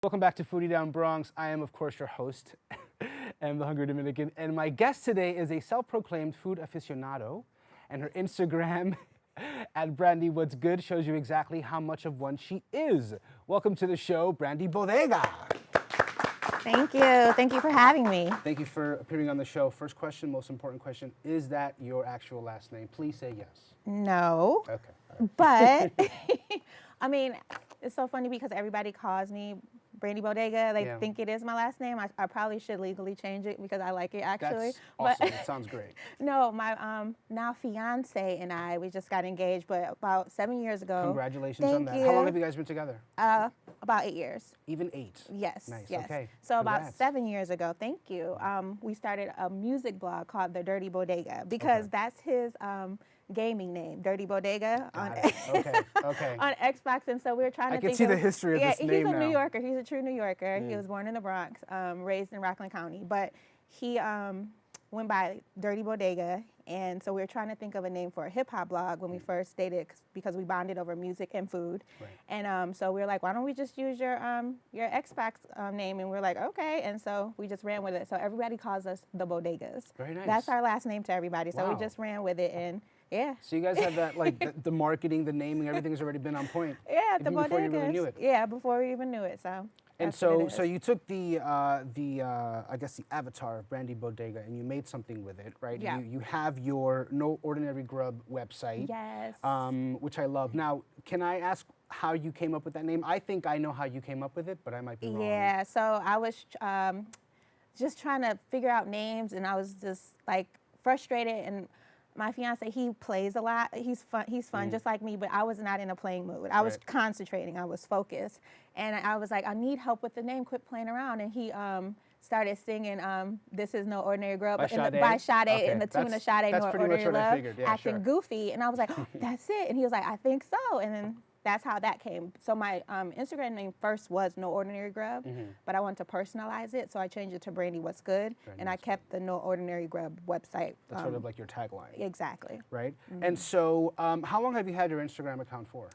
Welcome back to Foodie Down Bronx. I am, of course, your host, and the Hungry Dominican. And my guest today is a self-proclaimed food aficionado, and her Instagram at Brandi What's Good shows you exactly how much of one she is. Welcome to the show, Brandi Bodega. Thank you. Thank you for having me. Thank you for appearing on the show. First question, most important question, is that your actual last name? Please say yes. No. Okay. But, I mean, it's so funny because everybody calls me Brandi Bodega. They think it is my last name. I probably should legally change it because I like it, actually. That's awesome. It sounds great. No, my now fiance and I, we just got engaged, but about 7 years ago. Congratulations on Thank that. you. How long have you guys been together? About 8 years. Even 8? Yes. Nice. Yes. Okay. So Congrats. about 7 years ago, thank you, we started a music blog called The Dirty Bodega because that's his gaming name, Dirty Bodega on on Xbox, and so we were trying to I can think see of, the history of this name he's a now. New Yorker. He's a true New Yorker. He was born in the Bronx, raised in Rockland County, but he went by Dirty Bodega, and so we were trying to think of a name for a hip hop blog when we first dated because we bonded over music and food, and so we were like, why don't we just use your Xbox name? And we were like, okay, and so we just ran with it. So everybody calls us the Bodegas. Very nice. That's our last name to everybody. So Wow. we just ran with it, and yeah. So you guys have that, like, the marketing, the naming, everything's already been on point. Yeah, the even before you really Bodegas. knew it. Yeah, before we even knew it. So. And that's what it so is. you took I guess the avatar of Brandi Bodega and you made something with it, right? Yeah. You have your No Ordinary Grub website. Yes. Which I love. Now, can I ask how you came up with that name? I think I know how you came up with it, but I might be wrong. Yeah. So I was just trying to figure out names, and I was just like frustrated. And my fiance, he plays a lot. He's fun, just like me. But I was not in a playing mood. I was concentrating. I was focused, and I was like, I need help with the name. Quit playing around. And he started singing "This Is No Ordinary Girl" By Sade? by Sade Okay, in the tune of that's Sade, No pretty much Ordinary what I Love, figured. Yeah, acting sure. goofy. And I was like, oh, that's it. And he was like, I think so. And then that's how that came. So my Instagram name first was No Ordinary Grub, but I wanted to personalize it, so I changed it to Brandi What's Good, and I kept the No Ordinary Grub website. That's sort of like your tagline. Exactly. Right? And so how long have you had your Instagram account for?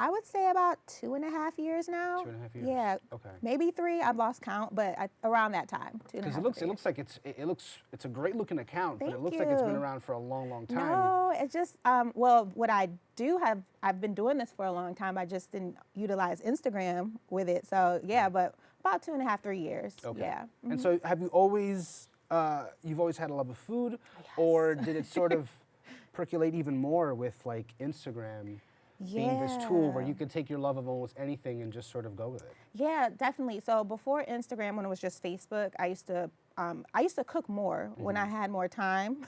I would say about 2.5 years now. 2.5 years. Yeah. Okay. Maybe 3. I've lost count, but around that time. Because it looks like it's a great looking account, but it Thank looks like it's been you. around for a long, long time. No, it's just well, what I do have, I've been doing this for a long time. I just didn't utilize Instagram with it. So yeah, but about 2.5, 3 years. Okay. Yeah. And so have you always you've always had a love of food, or did it sort of percolate even more with like Instagram being this tool where you could take your love of almost anything and just sort of go with it? Yeah, definitely. So before Instagram, when it was just Facebook, I used to cook more when I had more time.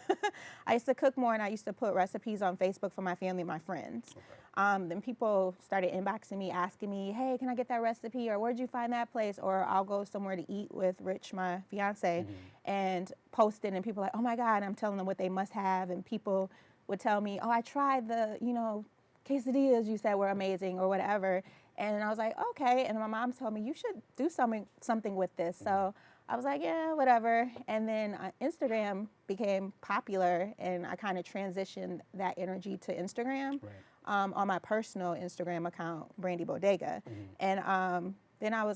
I used to cook more, and I used to put recipes on Facebook for my family and my friends. Then people started inboxing me, asking me, hey, can I get that recipe? Or where'd you find that place? Or I'll go somewhere to eat with Rich, my fiance, and post it, and people are like, oh my God, I'm telling them what they must have. And people would tell me, oh, I tried the, quesadillas you said were amazing or whatever. And I was like, okay. And my mom told me, you should do something with this. So I was like, yeah, whatever. And then Instagram became popular, and I kind of transitioned that energy to Instagram on my personal Instagram account, Brandi Bodega. And then I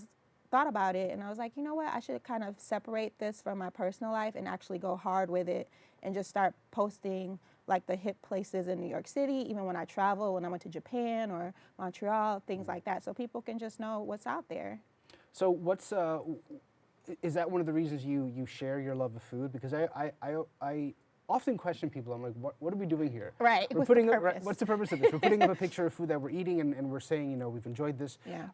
thought about it, and I was like, you know what? I should kind of separate this from my personal life and actually go hard with it and just start posting like the hip places in New York City, even when I travel, when I went to Japan or Montreal, things like that, so people can just know what's out there. So what's is that one of the reasons you share your love of food? Because I often question people. I'm like, what are we doing here? Right. We're putting what's the purpose of this? We're putting up a picture of food that we're eating, and we're saying, we've enjoyed this. Yeah.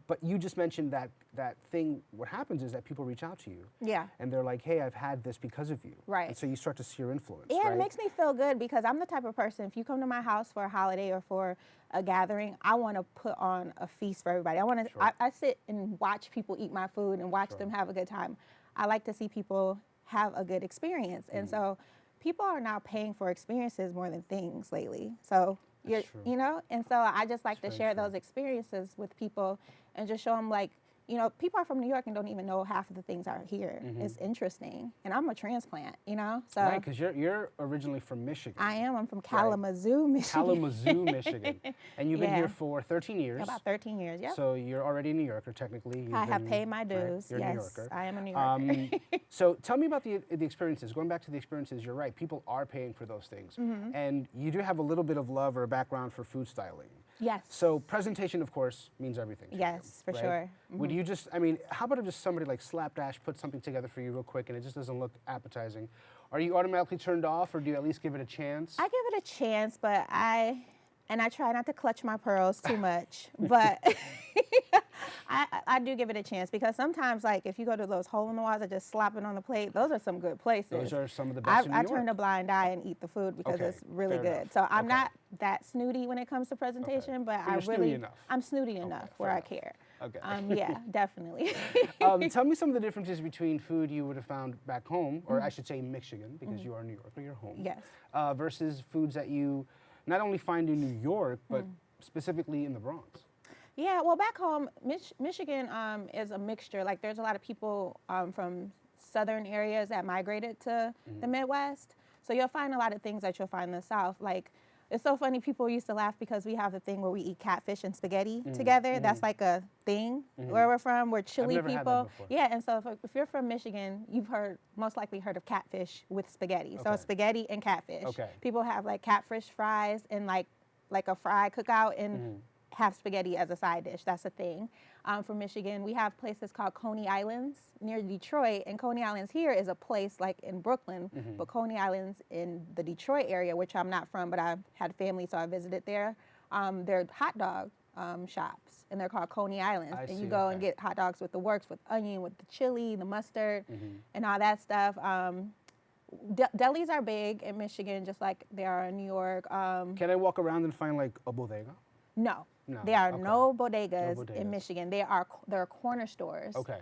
But you just mentioned that thing. What happens is that people reach out to you. Yeah. And they're like, hey, I've had this because of you. Right. And so you start to see your influence. Yeah, right? It makes me feel good because I'm the type of person, if you come to my house for a holiday or for a gathering, I want to put on a feast for everybody. I sit and watch people eat my food and watch them have a good time. I like to see people have a good experience. And so people are now paying for experiences more than things lately. So and so I just like to share those experiences with people and just show them, like, you know, people are from New York and don't even know half of the things are here. It's interesting. And I'm a transplant, you know? So Right, because you're originally from Michigan. I am. I'm from Kalamazoo, Michigan. Kalamazoo, Michigan. And you've been Yeah. here for 13 years. About 13 years, yep. So you're already a New Yorker, technically. I have paid my dues. Right? You're a New Yes, Yorker. I am a New Yorker. So tell me about the experiences. Going back to the experiences, you're right. People are paying for those things. And you do have a little bit of love or a background for food styling. Yes. So presentation, of course, means everything to Yes, you, for right? sure. Would you just, I mean, how about if just somebody like Slapdash put something together for you real quick and it just doesn't look appetizing? Are you automatically turned off, or do you at least give it a chance? I give it a chance, but I try not to clutch my pearls too much, but I do give it a chance, because sometimes, like, if you go to those hole-in-the-walls that just slap it on the plate, those are some good places. Those are some of the best in New I York. turn a blind eye and eat the food because Okay, it's really fair good. enough. So I'm Okay. not that snooty when it comes to presentation, but you're snooty enough. I'm snooty enough where fair I enough. care. Okay. Yeah, definitely. Tell me some of the differences between food you would have found back home, or I should say Michigan, because you are New Yorker, you're home. Yes. Versus foods that you not only find in New York, but specifically in the Bronx. Yeah, well, back home, Michigan is a mixture. Like, there's a lot of people from southern areas that migrated to the Midwest. So you'll find a lot of things that you'll find in the South. Like, it's so funny, people used to laugh because we have the thing where we eat catfish and spaghetti together. That's like a thing where we're from. We're chili never had that people. before. Yeah, and so if you're from Michigan, you've most likely heard of catfish with spaghetti. So Okay. it's spaghetti and catfish. Okay. People have like catfish fries and like a fry cookout and have spaghetti as a side dish. That's a thing. From Michigan, we have places called Coney Islands near Detroit, and Coney Islands here is a place like in Brooklyn, but Coney Islands in the Detroit area, which I'm not from, but I had family, so I visited there. They're hot dog shops, and they're called Coney Islands. I and see, you go and okay. get hot dogs with the works, with onion, with the chili, the mustard, and all that stuff. Delis are big in Michigan, just like they are in New York. Can I walk around and find like a bodega? No. No, There are okay. no bodegas bodegas. in Michigan. There are corner stores. Okay.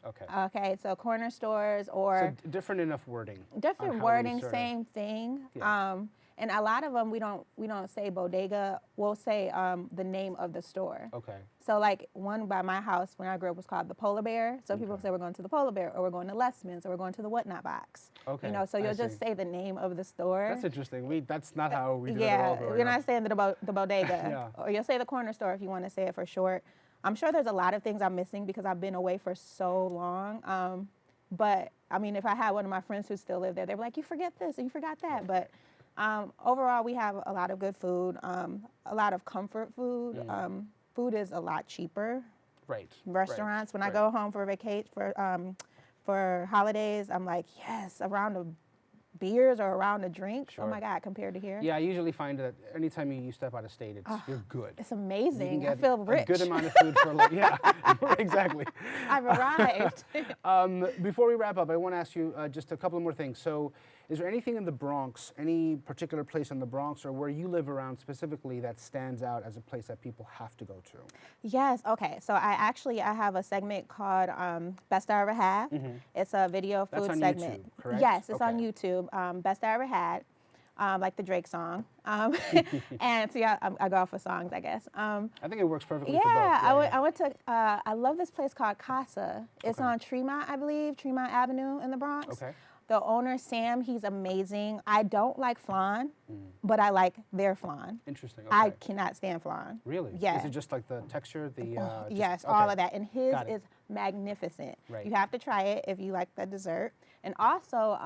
Okay. Okay, so corner stores or So different enough wording. on different how we wording, serve. same thing. Yeah. And a lot of them we don't say bodega. We'll say the name of the store. Okay. So like one by my house when I grew up was called the Polar Bear. So people say we're going to the Polar Bear, or we're going to Lessman's, or we're going to the Whatnot Box. Okay, You know, so I you'll just see. say the name of the store. That's interesting. That's not how we did it at all Yeah, growing you're up. not saying the bodega. Yeah. Or you'll say the corner store if you want to say it for short. I'm sure there's a lot of things I'm missing because I've been away for so long. But I mean, if I had one of my friends who still live there, they'd be like, you forget this and you forgot that. But overall, we have a lot of good food, a lot of comfort food. Food is a lot cheaper. Right. Restaurants, when I right. go home for for holidays, I'm like, yes, a round of beers or a round of drinks. Sure. Oh my God, compared to here. Yeah, I usually find that anytime you step out of state, you're good. It's You can amazing. I get feel rich. a good amount of food for like, yeah, exactly. I've arrived. Before we wrap up, I want to ask you just a couple more things. So, is there anything in the Bronx, any particular place in the Bronx, or where you live around specifically, that stands out as a place that people have to go to? Yes. Okay. So I have a segment called Best I Ever Had. It's a video That's food on segment. YouTube, correct? Yes, it's on Okay. YouTube. Best I Ever Had. Like the Drake song. And so yeah, I go off with songs, I guess. I think it works perfectly Yeah, for both. I went to, I love this place called Casa. It's Okay. on Tremont, I believe, Tremont Avenue in the Bronx. Okay. The owner, Sam, he's amazing. I don't like flan, but I like their flan. Interesting. Okay. I cannot stand flan. Really? Yeah. Is it just like the texture, the? Yes, okay. all of that. And his Got it. is magnificent. Right. You have to try it if you like the dessert. And also,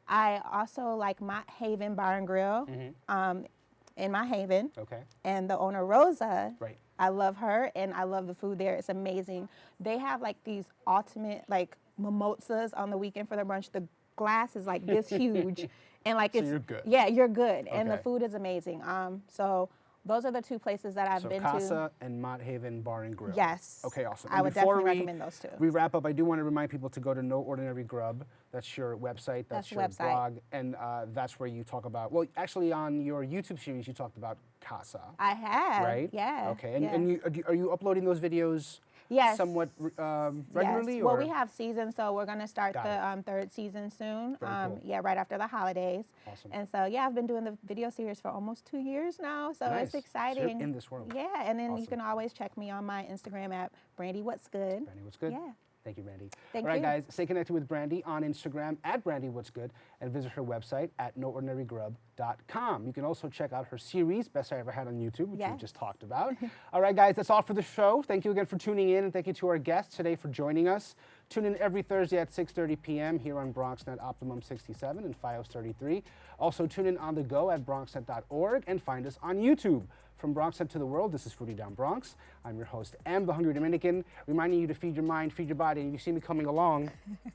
I also like Mott Haven Bar and Grill in Mott Haven. Okay. And the owner, Rosa, Right. I love her and I love the food there. It's amazing. They have like these ultimate like mimosas on the weekend for their brunch. The glass is like this huge. And like So it's you're good. Yeah, you're good. And the Okay. food is amazing. So those are the two places that I've So been Casa and Mott Haven Bar and Grill. Yes. Okay, awesome. I And would before definitely recommend those two. we wrap up, I do want to remind people to go to No Ordinary Grub. That's your website. That's That's the your website. blog, and that's where you talk about. Well, actually, on your YouTube series, you talked about Casa. I have. Right. Yeah. Okay. And, yeah. and are you uploading those videos Yes. somewhat regularly? Yes. Well, Or? we have seasons, so we're going to start Got the third season soon. Very cool. Yeah, right after the holidays. Awesome. And so, yeah, I've been doing the video series for almost 2 years now, so Nice. it's So exciting. you're in this world. Yeah, and then you Awesome. can always check me on my Instagram at Brandi What's Good. Brandi, what's good? Yeah. Thank you, Brandi. Thank All right, you. guys, stay connected with Brandi on Instagram at Brandi What's Good and visit her website at noordinarygrub.com. You can also check out her series, Best I Ever Had on YouTube, which we Yes. just talked about. All right, guys, that's all for the show. Thank you again for tuning in, and thank you to our guests today for joining us. Tune in every Thursday at 6:30 p.m. here on BronxNet Optimum 67 and FiOS 33. Also, tune in on the go at bronxnet.org and find us on YouTube. From BronxNet to the world, this is Foodie Down Bronx. I'm your host, the Hungry Dominican, reminding you to feed your mind, feed your body. And if you see me coming along,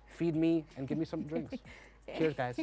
feed me and give me some drinks. Cheers, guys.